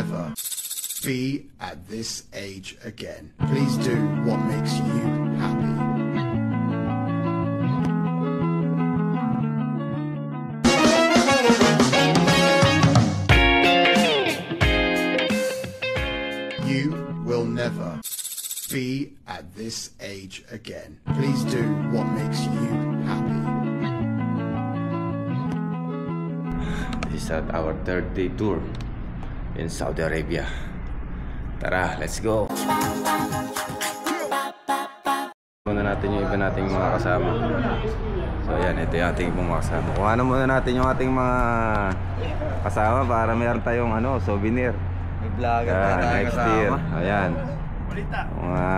never be at this age again. Please do what makes you happy. You will never be at this age again. Please do what makes you happy. This is our third day tour in Saudi Arabia. Tara, let's go! Muna natin yung iba nating mga kasama. So ayan, ito yung ating ibang mga kasama. Kuha na muna natin yung ating mga kasama para meron tayong souvenir. May vlogger tayo next kasama. year. Ayan. Mga...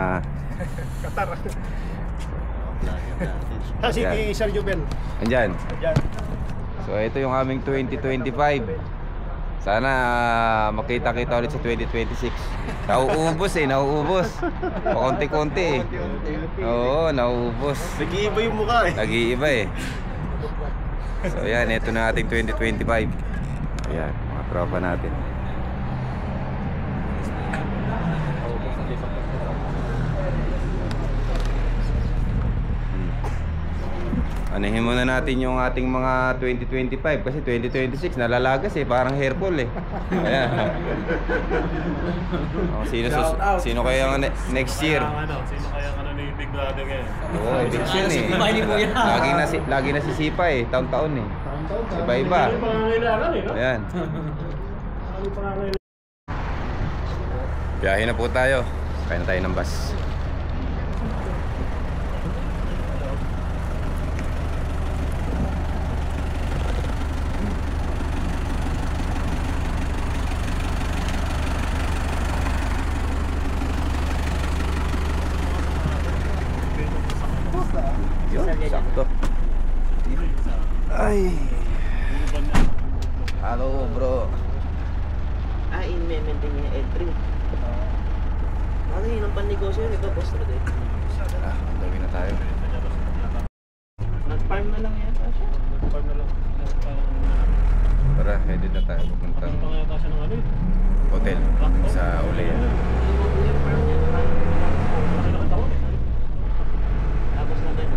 Si Sir Juben. Andyan. So ito yung aming 2025. Sana makita-kita ulit sa 2026. Nauubos nauubos. Pakunti-kunti Oo, nauubos. Nag-iiba yung mukha Nag-iiba So ayan, ito na ating 2025. Ayan, mga tropa natin. Anahin muna natin yung ating mga 2025 kasi 2026 nalalagas parang hairfall Ayan. Sino kaya next year? Sino kaya ni Big Brother ngayon? Oo, big yun Lagi nasisipa taon-taon Iba-iba. Ayan. Biyahe na po tayo. Kaya na tayo ng bus. Sakto. Ay. Halo bro. In-maintain niya entry. Ano yun ang pan-negosyo? Ikaw boss na din. Ang dami na tayo. Nag-farm na lang yan siya. Nag-farm na lang. Tara, headed na tayo pupuntang hotel sa Ulea. Tapos na doon.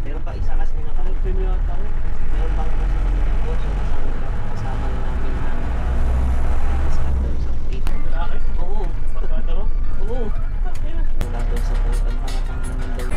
Meron pa isa kasi nakakita. Meron pa negosyo kasama na namin sa doon sa Peter. Oo. Oo. Mula doon sa pangapang naman doon.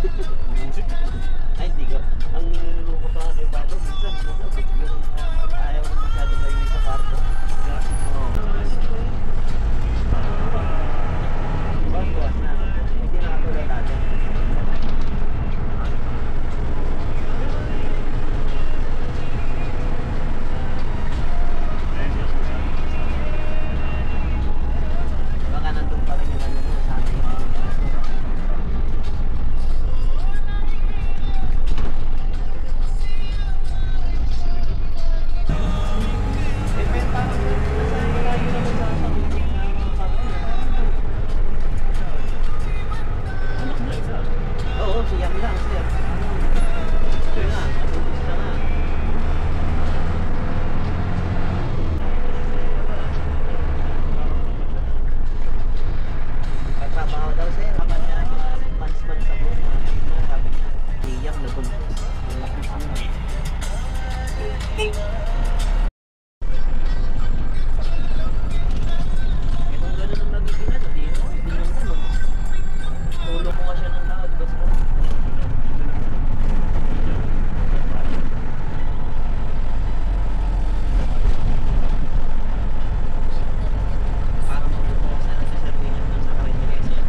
Ay, hindi ka. Ang niluluko pa kay Pato, minsan, yung ayaw na masyado maingay sa kwarto. Oo. Bawas na. Hindi na ako dati. Baka nandun pa rin yung ano mo, sa akin. Oo, siya lang, sir. Ito nga, matubos na nga. Pagtrabaho daw, sir. Kapag niya months sa buong sabi niya, iyak na buntis. Kung gano'n ang magiging ano, di mo, hindi yung gano'n. Tulo ko nga siya ng tao, di ba sir? Para magbubukas na lang sa serving ng sa karinderya siya.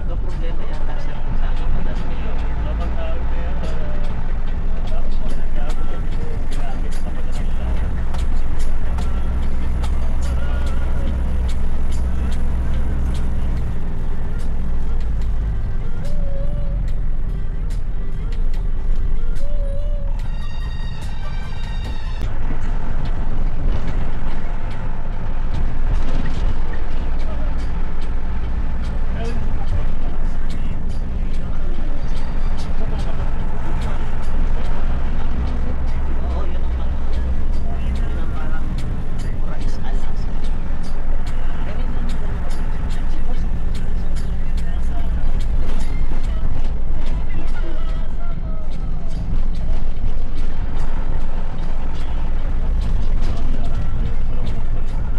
Ito problema yata sir kung saan ang padas niya. Oo, yun ang parang rice alas.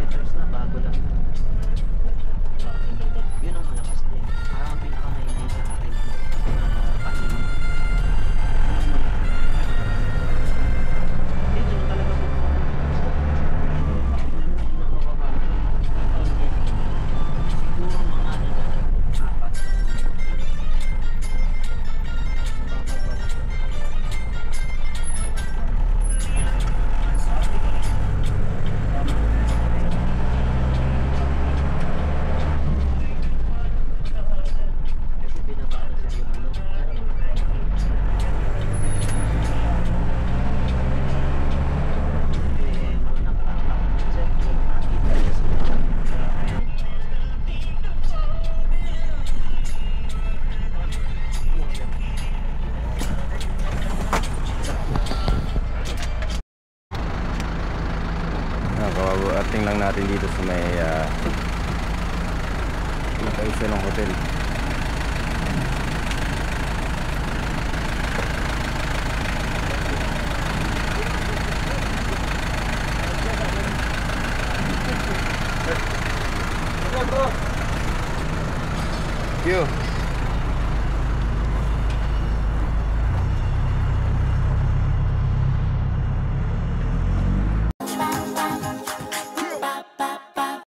Letters na, bago lang. Yun ang malakas din. Parang pinakamainay sa akin na pahinga. Hindi ganun talaga po. Siguro mga ano na, apat. Kasi binabara siya yung ano. Mga nakakataon na siya. Nakakita niya sila. Kawawating lang natin dito sa may nakaisa ng hotel. Thank you.